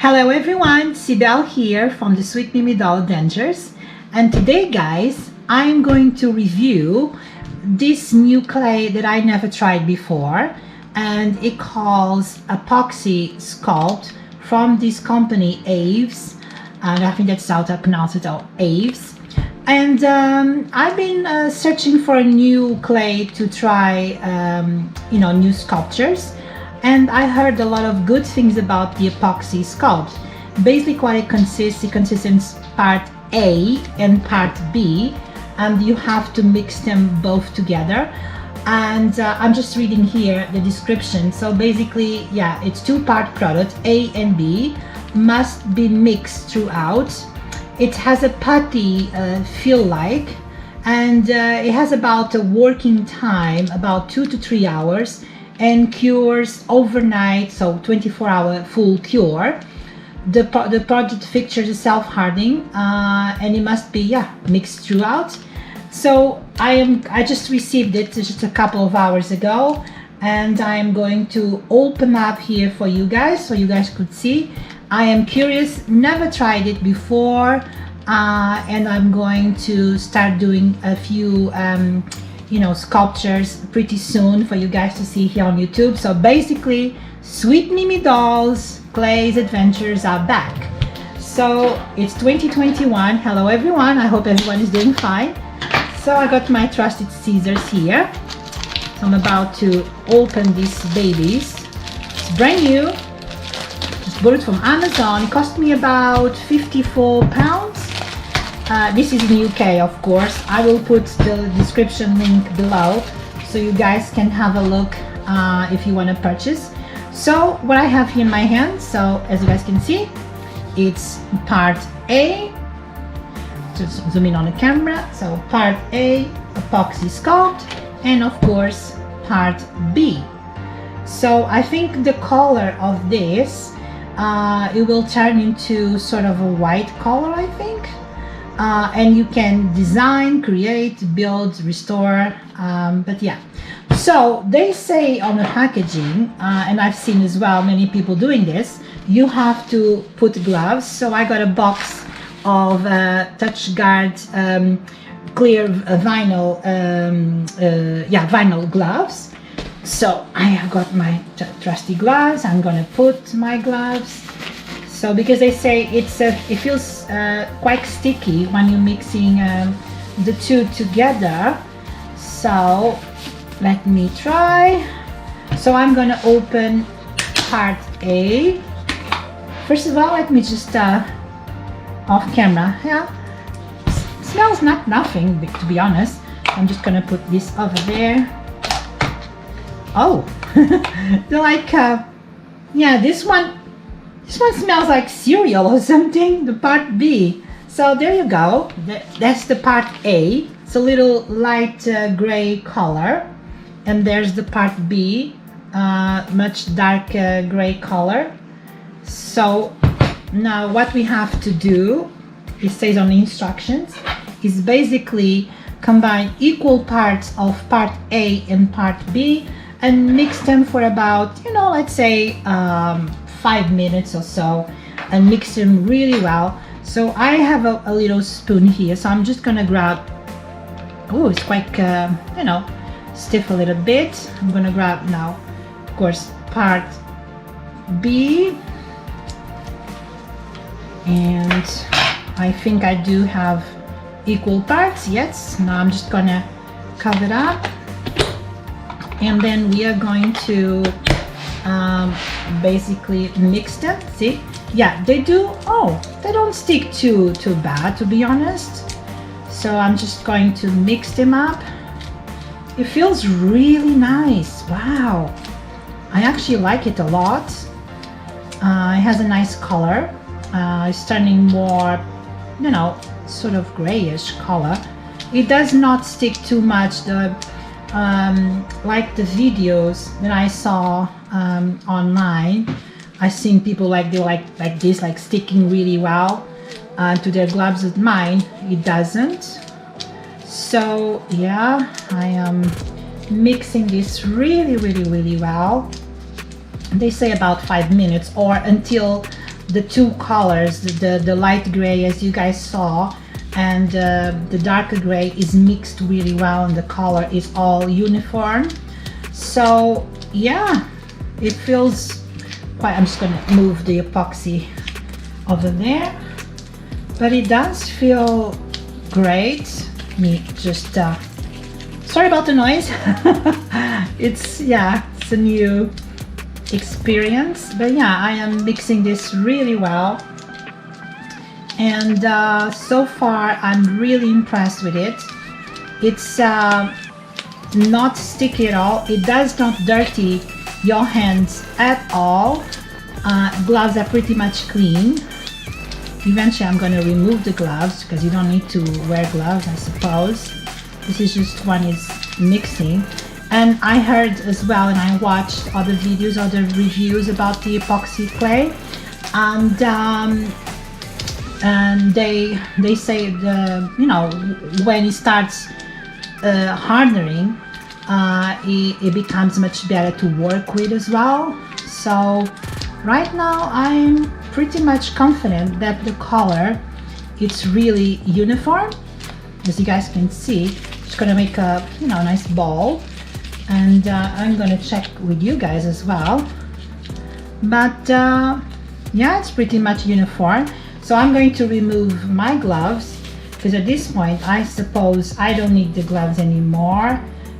Hello everyone, Sibel here from the SweetMimiDoll Adventures, and today guys I'm going to review this new clay that I never tried before, and it calls APOXIE SCULPT from this company AVES, and I think that's how to pronounce it, AVES. And I've been searching for a new clay to try, new sculptures. And I heard a lot of good things about the APOXIE SCULPT. Basically what it consists in part A and part B, and you have to mix them both together. And I'm just reading here the description. So basically, yeah, it's two-part product, A and B, must be mixed throughout. It has a putty feel-like, and it has about a working time, about 2 to 3 hours, and cures overnight, so 24-hour full cure. The product features a self-hardening, and it must be mixed throughout. So I just received it just a couple of hours ago, and I'm going to open up here for you guys so you guys could see. I am curious, never tried it before, and I'm going to start doing a few sculptures pretty soon for you guys to see here on YouTube. So basically, SweetMimiDoll's Clay's adventures are back. So it's 2021. Hello everyone, I hope everyone is doing fine. So I got my trusted scissors here. So I'm about to open these babies. It's brand new. Just bought it from Amazon. It cost me about £54. This is in UK, of course. I will put the description link below so you guys can have a look if you want to purchase. So what I have here in my hand, so as you guys can see, it's part A. Just zoom in on the camera. So part A, APOXIE SCULPT, and of course part B. So I think the color of this, it will turn into sort of a white color, I think. And you can design, create, build, restore, but yeah. So they say on the packaging, and I've seen as well many people doing this, you have to put gloves. So I got a box of touch guard clear vinyl, vinyl gloves. So I have got my trusty gloves. I'm gonna put my gloves. So because they say it feels quite sticky when you're mixing the two together. So let me try. So I'm gonna open part A. First of all, let me just off camera. Yeah, smells nothing to be honest. I'm just gonna put this over there. Oh, they're like this one smells like cereal or something, the part B. So there you go. That's the part A. It's a little light gray color. And there's the part B, much dark gray color. So now what we have to do, it says on the instructions, is basically combine equal parts of part A and part B and mix them for about, let's say 5 minutes or so, and mix them really well. So I have a little spoon here, so I'm just gonna grab, oh, it's quite stiff a little bit. I'm gonna grab now, of course, part B, and I think I do have equal parts. Yes. Now I'm just gonna cover it up, and then we are going to basically mix them. See, yeah, they don't stick too bad, to be honest. So I'm just going to mix them up. It feels really nice. Wow, I actually like it a lot. It has a nice color. It's turning more, sort of grayish color. It does not stick too much. Like the videos that I saw online, I've seen people like this, like sticking really well to their gloves. With mine, it doesn't. So yeah, I am mixing this really well. They say about 5 minutes, or until the two colors, the light gray as you guys saw, and the darker gray is mixed really well, and the color is all uniform. So yeah, it feels quite, I'm just gonna move the epoxy over there, but it does feel great. Me just sorry about the noise. It's a new experience, but yeah, I am mixing this really well, and so far I'm really impressed with it. It's not sticky at all. It does not dirty your hands at all. Gloves are pretty much clean. Eventually I'm going to remove the gloves because you don't need to wear gloves, I suppose. This is just one is mixing. And I heard as well, and I watched other videos, other reviews about the epoxy clay, and they say when it starts hardening, it becomes much better to work with as well. So right now I'm pretty much confident that the color, it's really uniform, as you guys can see. Just gonna make a nice ball, and I'm gonna check with you guys as well, but yeah, it's pretty much uniform. So I'm going to remove my gloves, because at this point I suppose I don't need the gloves anymore,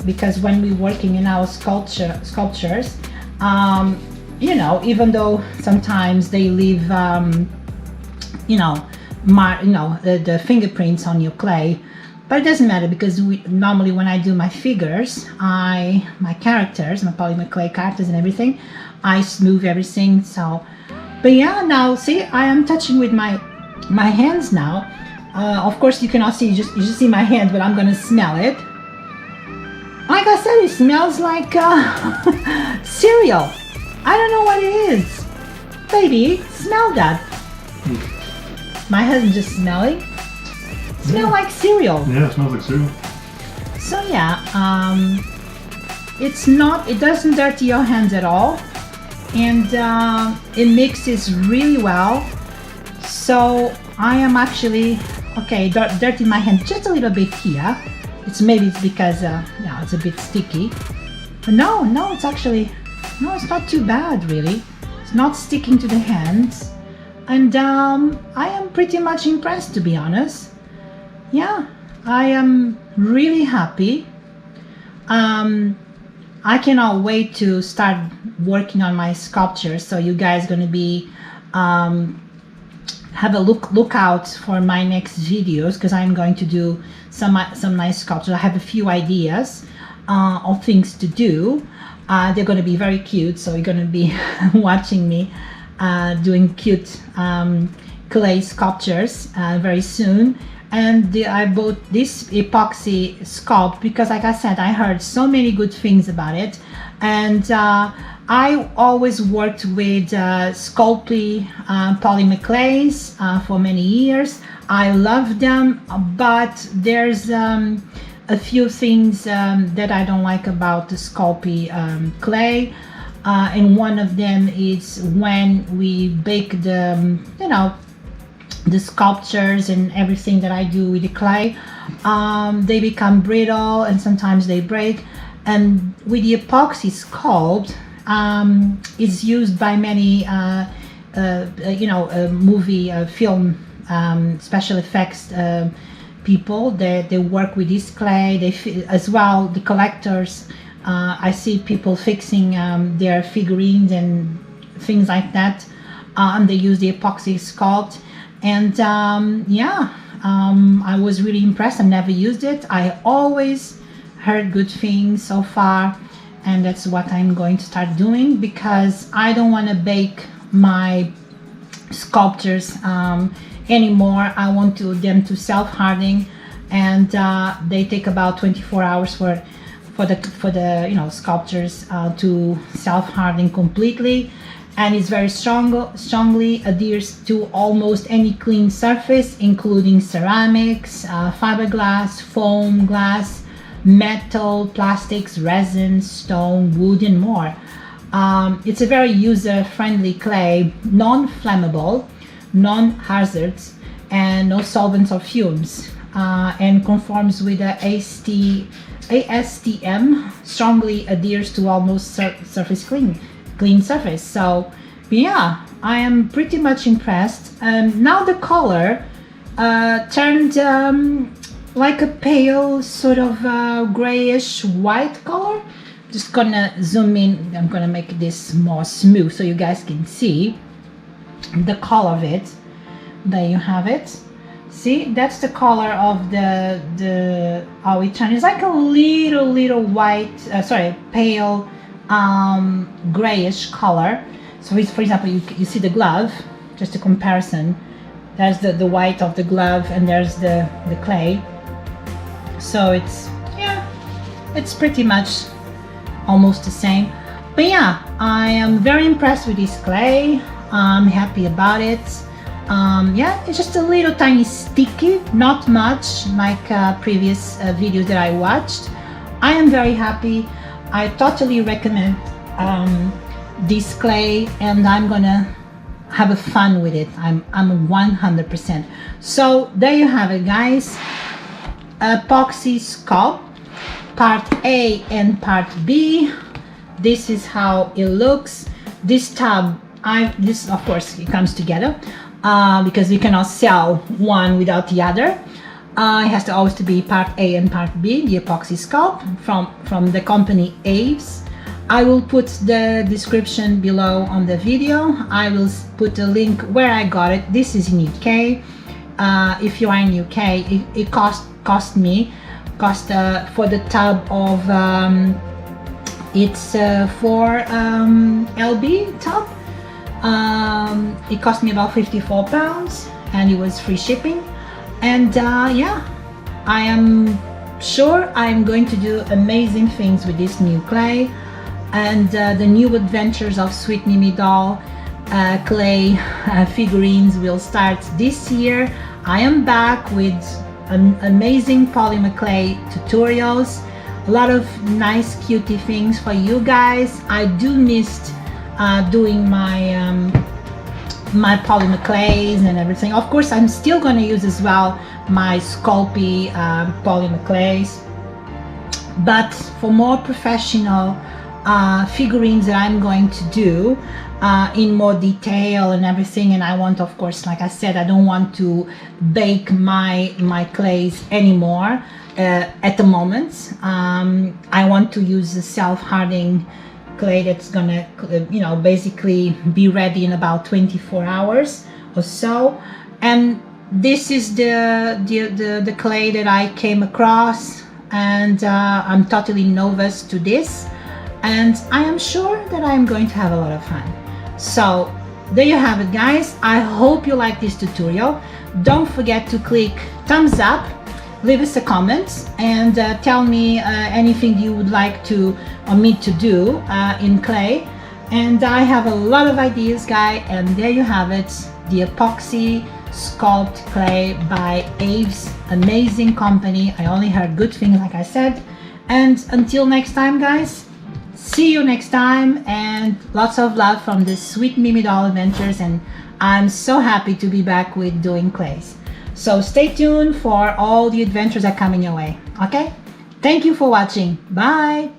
because when we're working in our sculptures, even though sometimes they leave the fingerprints on your clay, but it doesn't matter, because normally when I do my figures, my characters, my polymer clay characters and everything, I smooth everything. So, but yeah, now see, I am touching with my hands now. Of course you cannot see, you just see my hands, but I'm gonna smell it. Like I said, it smells like cereal. I don't know what it is. Baby, smell that. My husband just smelling. Smell like cereal. Yeah, it smells like cereal. So yeah, it doesn't dirty your hands at all, and it mixes really well. So I am actually dirtying my hand just a little bit here. Maybe it's because it's a bit sticky, but no, it's actually it's not too bad really. It's not sticking to the hands, and I am pretty much impressed, to be honest. Yeah, I am really happy. I cannot wait to start working on my sculptures. So you guys gonna be have a look out for my next videos, because I'm going to do some nice sculptures. I have a few ideas of things to do. They're going to be very cute, so you're going to be watching me doing cute clay sculptures very soon. And I bought this epoxy sculpt because, like I said, I heard so many good things about it, and I always worked with SCULPT polymer clays for many years. I love them, but there's a few things that I don't like about the SCULPT clay, and one of them is when we bake the the sculptures and everything that I do with the clay, they become brittle and sometimes they break. And with the epoxy sculpt, it's used by many movie film special effects people. They work with this clay. As well, the collectors, I see people fixing their figurines and things like that, and they use the epoxy sculpt. And I was really impressed. I never used it. I always heard good things so far, and that's what I'm going to start doing, because I don't want to bake my sculptures anymore. I want them to self-hardening, and they take about 24 hours for the sculptures to self-harden completely. And it's very strongly adheres to almost any clean surface, including ceramics, fiberglass, foam, glass, metal, plastics, resin, stone, wood, and more. It's a very user-friendly clay, non-flammable, non-hazards, and no solvents or fumes, and conforms with the ASTM, strongly adheres to almost surface clean surface. So yeah, I am pretty much impressed. Now the color turned like a pale sort of grayish white color. Just gonna zoom in. I'm gonna make this more smooth so you guys can see the color of it. There you have it. See, that's the color of the how it turns. It's like a little white, pale grayish color. So it's, for example, you see the glove, just a comparison. There's the white of the glove and there's the clay. So it's, yeah, it's pretty much almost the same. But yeah, I am very impressed with this clay. I'm happy about it. Yeah, it's just a little tiny sticky, not much like previous videos that I watched. I am very happy. I totally recommend this clay, and I'm gonna have a fun with it. I'm 100%. So there you have it, guys. APOXIE Sculpt part A and part B. This is how it looks. This tub, this of course it comes together because we cannot sell one without the other. It has to always to be part A and part B, the APOXIE Sculpt from the company AVES. I will put the description below on the video. I will put a link where I got it. This is in UK. If you are in UK, it cost for the tub of it's 4 lb tub. It cost me about £54 and it was free shipping. And yeah, I am sure I'm going to do amazing things with this new clay. And the new adventures of SweetMimiDoll Clay figurines will start this year. I am back with amazing polymer clay tutorials, a lot of nice cutie things for you guys. I do miss doing my my polymer clays and everything. Of course, I'm still going to use as well my Sculpty polymer clays, but for more professional figurines that I'm going to do in more detail and everything. And I want, of course, like I said, I don't want to bake my clays anymore at the moment. I want to use the self-hardening clay that's gonna, you know, basically be ready in about 24 hours or so. And this is the clay that I came across, and I'm totally novice to this, and I am sure that I'm going to have a lot of fun. So there you have it, guys. I hope you like this tutorial. Don't forget to click thumbs up, leave us a comment, and tell me anything you would like to or me to do in clay. And I have a lot of ideas, guys, and there you have it, the APOXIE Sculpt Clay by AVES. Amazing company. I only heard good things, like I said. And until next time, guys, see you next time, and lots of love from the SweetMimiDoll Adventures. And I'm so happy to be back with doing clays. So stay tuned for all the adventures that are coming your way. Okay? Thank you for watching. Bye.